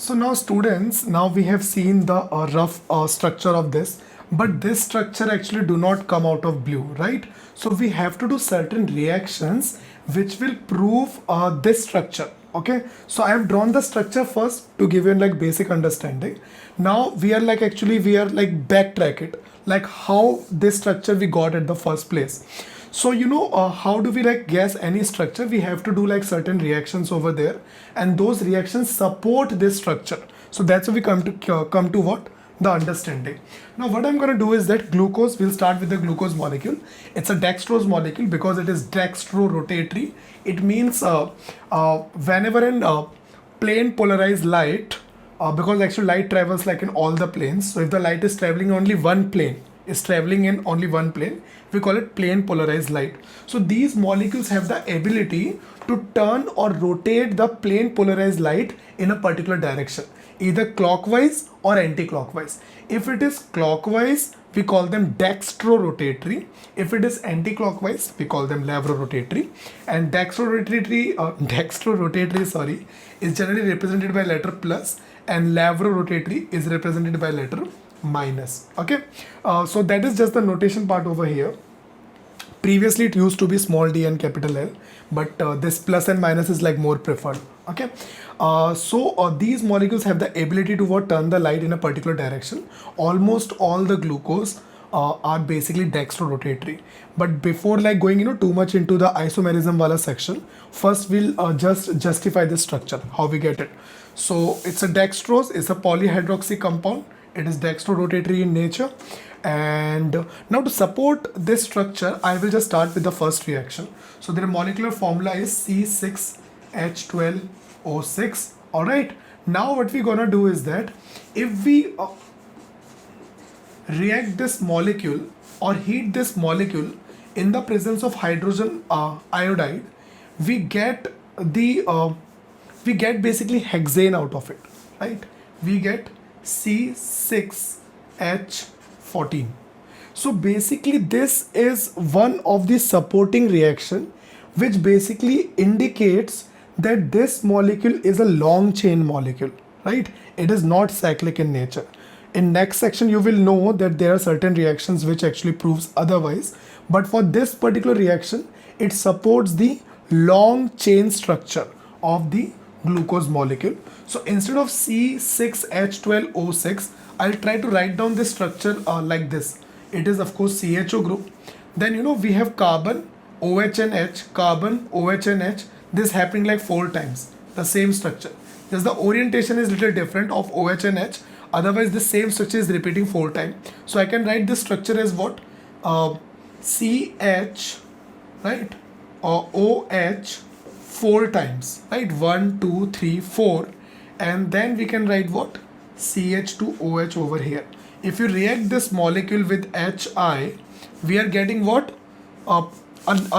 So now students, now we have seen the rough structure of this, but this structure actually do not come out of blue, right? So we have to do certain reactions which will prove this structure. Okay, so I have drawn the structure first to give you like basic understanding. Now we are like backtrack it, like how this structure we got at the first place. So how do we like guess any structure? We have to do like certain reactions over there, and those reactions support this structure. So that's how we come to what the understanding. Now what I'm going to do is that glucose, we'll start with the glucose molecule. It's a dextrose molecule because it is dextrorotatory. It means whenever in plane polarized light, because actually light travels like in all the planes. So if the light is traveling only one plane, is traveling in only one plane, we call it plane polarized light. So these molecules have the ability to turn or rotate the plane polarized light in a particular direction, either clockwise or anti-clockwise. If it is clockwise, we call them dextrorotatory. If it is anti-clockwise, we call them lavorotatory. And dextrorotatory, sorry, is generally represented by letter plus, and lavorotatory is represented by letter minus. Okay, so that is just the notation part over here. Previously it used to be small d and capital L, but this plus and minus is like more preferred. Okay, so these molecules have the ability to what turn the light in a particular direction. Almost all the glucose are basically dextrorotatory. But before like going too much into the isomerism wala section, first we'll just justify the structure, how we get it. So it's a dextrose, it's a polyhydroxy compound. It is dextrorotatory in nature. And now to support this structure, I will just start with the first reaction. So their molecular formula is C6H12O6. All right. Now what we're gonna do is that if we react this molecule or heat this molecule in the presence of hydrogen iodide, we get basically hexane out of it, right? We get C6H14. So basically this is one of the supporting reaction which basically indicates that this molecule is a long chain molecule, right? It is not cyclic in nature. In next section you will know that there are certain reactions which actually proves otherwise, but for this particular reaction it supports the long chain structure of the glucose molecule. So instead of C6H12O6, I'll try to write down this structure like this. It is of course CHO group. Then we have carbon, OH and H, carbon, OH and H. This happening like 4 times, the same structure. Just the orientation is little different of OH and H. Otherwise the same structure is repeating 4 times. So I can write this structure as what? CH, right? Or OH 4 times, right? 1, 2, 3, 4. And then we can write what? CH2OH over here. If you react this molecule with HI, we are getting what? A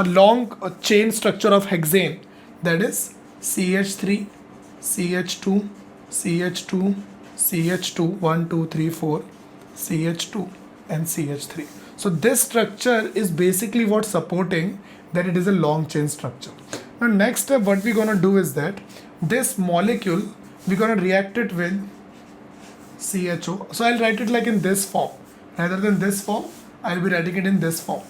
long chain structure of hexane. That is CH3, CH2, CH2, CH2, 1, 2, 3, 4, CH2 and CH3. So this structure is basically what supporting that it is a long chain structure. Now next step what we're gonna do is that this molecule we're gonna react it with CHO. So I'll write it like in this form. Rather than this form, I'll be writing it in this form.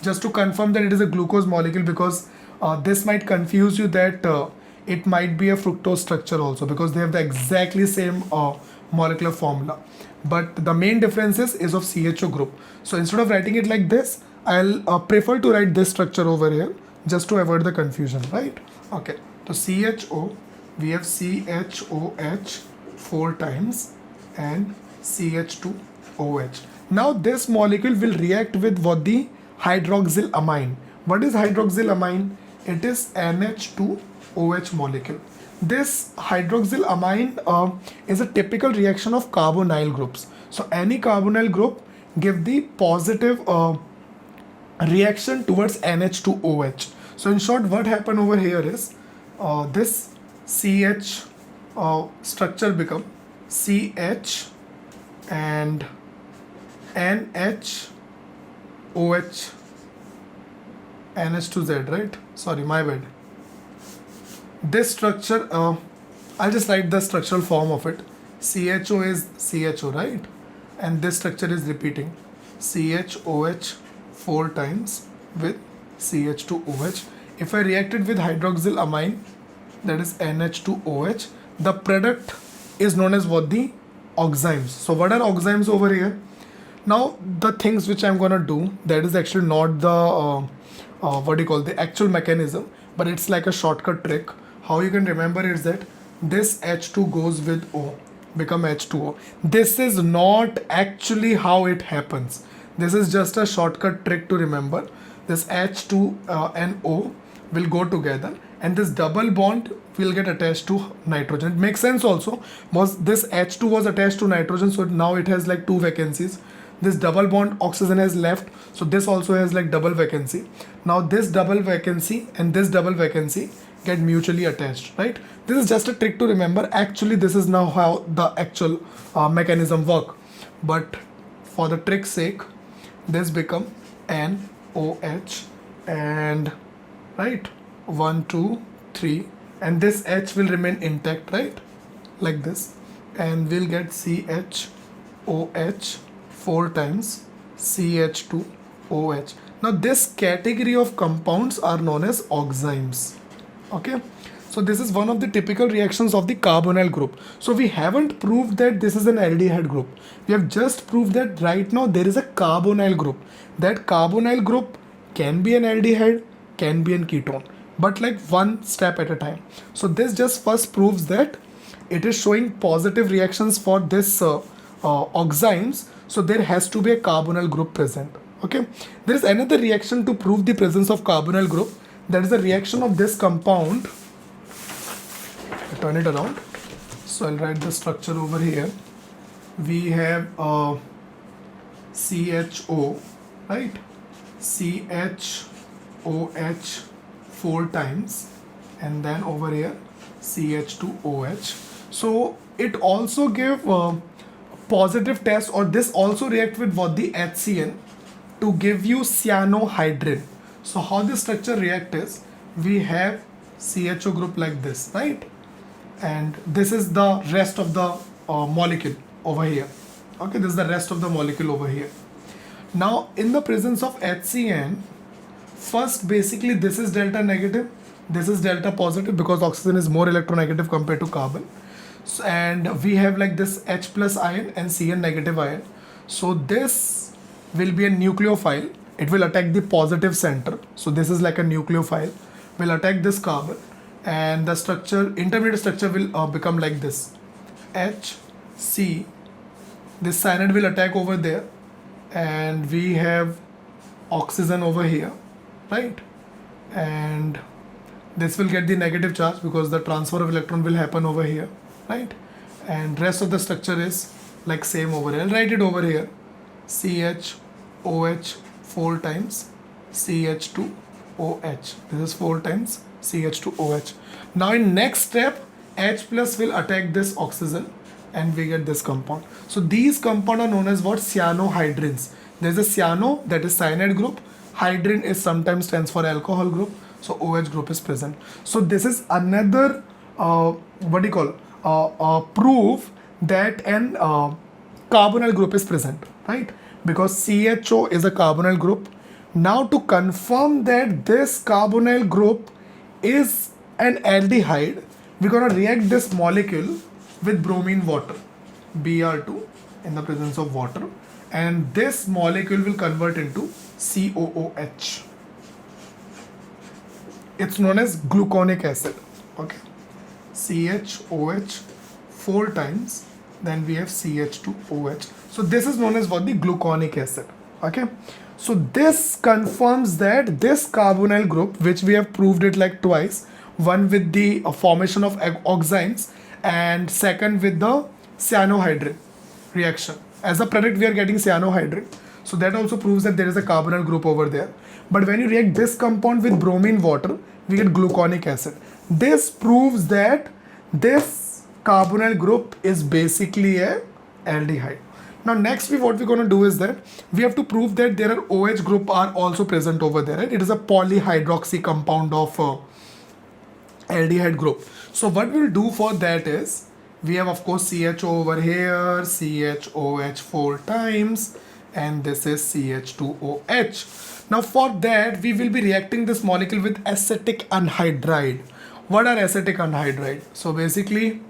Just to confirm that it is a glucose molecule, because this might confuse you that it might be a fructose structure also, because they have the exactly same molecular formula. But the main differences is of CHO group. So instead of writing it like this, I'll prefer to write this structure over here just to avoid the confusion, right? Okay, so CHO, we have CHOH 4 times and CH2OH. Now this molecule will react with what? The hydroxylamine. What is hydroxylamine? It is NH2OH molecule. This hydroxylamine is a typical reaction of carbonyl groups. So any carbonyl group give the positive reaction towards NH2OH. So in short, what happened over here is this CH structure become CH and NH OH NH2Z, right? Sorry, my bad. This structure I'll just write the structural form of it. CHO is CHO, right? And this structure is repeating. CHOH 4 times with CH2OH. If I react it with hydroxyl amine, that is NH2OH, the product is known as what? The oximes. So what are oximes over here? Now the things which I'm gonna do, that is actually not the what do you call, the actual mechanism, but it's like a shortcut trick. How you can remember is that this H2 goes with O, become H2O. This is not actually how it happens. This is just a shortcut trick to remember. This H2 and O will go together, and this double bond will get attached to nitrogen. It makes sense also, because this H2 was attached to nitrogen, so now it has like 2 vacancies. This double bond oxygen has left, so this also has like double vacancy. Now this double vacancy and this double vacancy get mutually attached, right? This is just a trick to remember. Actually this is now how the actual mechanism work, but for the trick's sake, this become NOH, and right, 1 2 3, and this H will remain intact, right, like this, and we'll get CHOH 4 times CH2OH. Now this category of compounds are known as oximes. Okay, so this is one of the typical reactions of the carbonyl group. So we haven't proved that this is an aldehyde group. We have just proved that right now there is a carbonyl group. That carbonyl group can be an aldehyde, can be an ketone, but like one step at a time. So this just first proves that it is showing positive reactions for this oximes. So there has to be a carbonyl group present. Okay, there is another reaction to prove the presence of carbonyl group. That is the reaction of this compound. I turn it around. So I'll write the structure over here. We have CHO, right? CHOH 4 times, and then over here CH2OH. So it also give positive test, or this also react with what? The HCN to give you cyanohydrin. So how this structure react is, we have CHO group like this, right? And this is the rest of the molecule over here. Okay, this is the rest of the molecule over here. Now in the presence of HCN, first basically this is delta negative, this is delta positive, because oxygen is more electronegative compared to carbon. So, and we have like this H plus ion and Cn negative ion. So this will be a nucleophile. It will attack the positive center. So this is like a nucleophile, will attack this carbon, and the structure, intermediate structure will become like this. HC, this cyanide will attack over there, and we have oxygen over here, right? And this will get the negative charge because the transfer of electron will happen over here, right? And rest of the structure is like same over here. I'll write it over here. CHOH 4 times CH2OH. This is 4 times CH2OH. Now in next step, H plus will attack this oxygen, and we get this compound. So these compounds are known as what? Cyanohydrins. There is a cyano, that is cyanide group. Hydrin is sometimes stands for alcohol group. So OH group is present. So this is another what do you call proof that an carbonyl group is present, right? Because CHO is a carbonyl group. Now to confirm that this carbonyl group is an aldehyde, we're gonna react this molecule with bromine water, Br2, in the presence of water, and this molecule will convert into COOH. It's known as gluconic acid. Okay, CHOH 4 times, then we have CH2OH. So this is known as what? The gluconic acid. Okay, so this confirms that this carbonyl group, which we have proved it like twice, one with the formation of oximes, and second with the cyanohydrin reaction. As a product we are getting cyanohydrin, so that also proves that there is a carbonyl group over there. But when you react this compound with bromine water, we get gluconic acid. This proves that this carbonyl group is basically a aldehyde. Now next what we're going to do is that we have to prove that there are OH group are also present over there, right? It is a polyhydroxy compound of aldehyde group. So what we'll do for that is, we have of course CHO over here, CHOH 4 times, and this is CH2OH. Now for that, we will be reacting this molecule with acetic anhydride. What are acetic anhydride? So basically,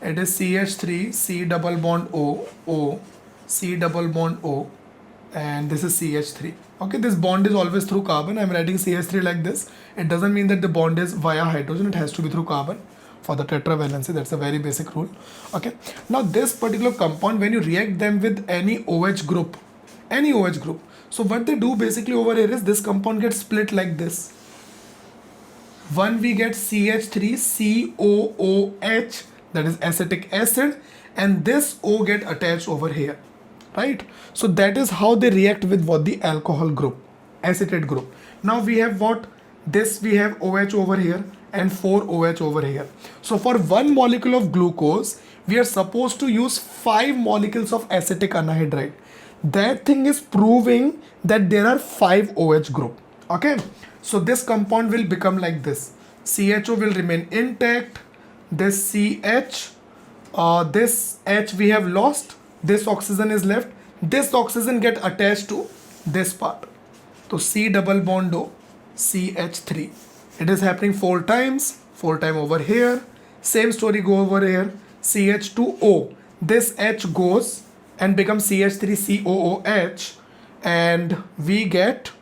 it is CH3, C double bond O, O, C double bond O, and this is CH3. Okay, this bond is always through carbon. I'm writing CH3 like this. It doesn't mean that the bond is via hydrogen. It has to be through carbon for the tetravalency. That's a very basic rule. Okay, now this particular compound, when you react them with any OH group, so what they do basically over here is, this compound gets split like this. One, we get CH3COOH, that is acetic acid, and this O get attached over here, right? So that is how they react with what? The alcohol group, acetate group. Now we have what? This we have OH over here and 4 OH over here. So for one molecule of glucose, we are supposed to use 5 molecules of acetic anhydride. That thing is proving that there are 5 OH group. Okay, so this compound will become like this. CHO will remain intact. This CH, this H we have lost. This oxygen is left. This oxygen get attached to this part. So C double bond O, CH3. It is happening 4 times. 4 times over here. Same story go over here. CH2O. This H goes and becomes CH3COOH, and we get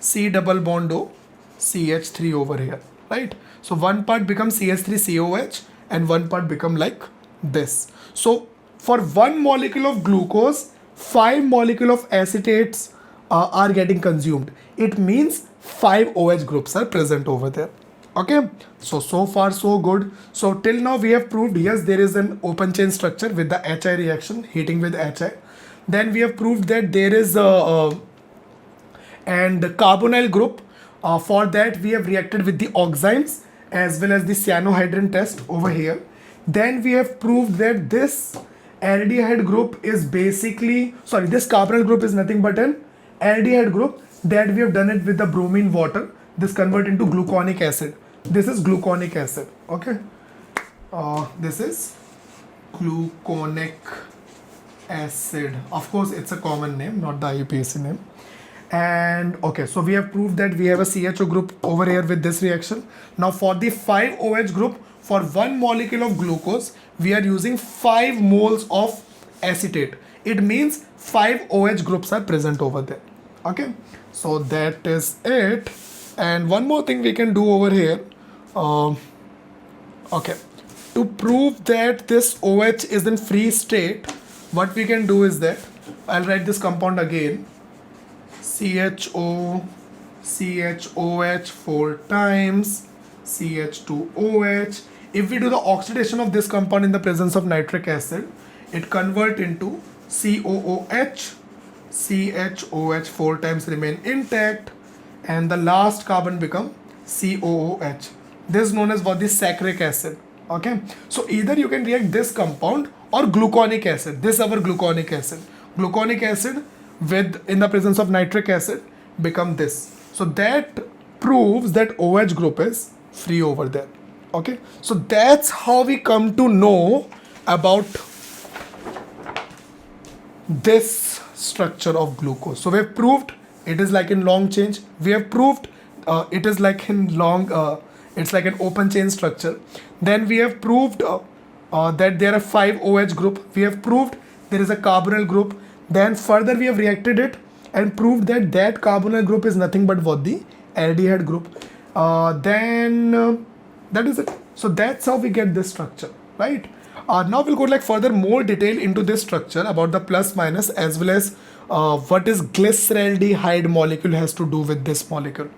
C double bond O, CH3 over here, right? So one part becomes CH3COH and one part become like this. So for one molecule of glucose, 5 molecule of acetates are getting consumed. It means 5 OH groups are present over there. Okay, so far so good. So till now we have proved, yes, there is an open chain structure with the HI reaction, heating with HI. Then we have proved that there is and the carbonyl group. For that we have reacted with the oximes as well as the cyanohydrin test over here. Then we have proved that this aldehyde group is basically, this carbonyl group is nothing but an aldehyde group, that we have done it with the bromine water. This convert into gluconic acid. This is gluconic acid. Okay, this is gluconic acid. Of course, it's a common name, not the IUPAC name. And okay, so we have proved that we have a CHO group over here with this reaction. Now for the 5 OH group, for one molecule of glucose, we are using 5 moles of acetate. It means 5 OH groups are present over there. Okay, so that is it. And one more thing we can do over here. Okay, to prove that this OH is in free state, what we can do is that, I'll write this compound again. CHO, CHOH 4 times, CH2OH. If we do the oxidation of this compound in the presence of nitric acid, it convert into COOH, CHOH 4 times remain intact, and the last carbon become COOH. This is known as what? The saccharic acid. Okay, so either you can react this compound or gluconic acid. This is our gluconic acid. Gluconic acid with, in the presence of nitric acid, become this. So that proves that OH group is free over there. Okay, so that's how we come to know about this structure of glucose. So we have proved it is like in long chain. We have proved it is like in long, it's like an open chain structure. Then we have proved that there are 5 OH group. We have proved there is a carbonyl group. Then further we have reacted it and proved that that carbonyl group is nothing but what? The aldehyde group. Then that is it. So that's how we get this structure, right? Now we'll go like further more detail into this structure about the plus minus as well as what is glyceraldehyde molecule has to do with this molecule.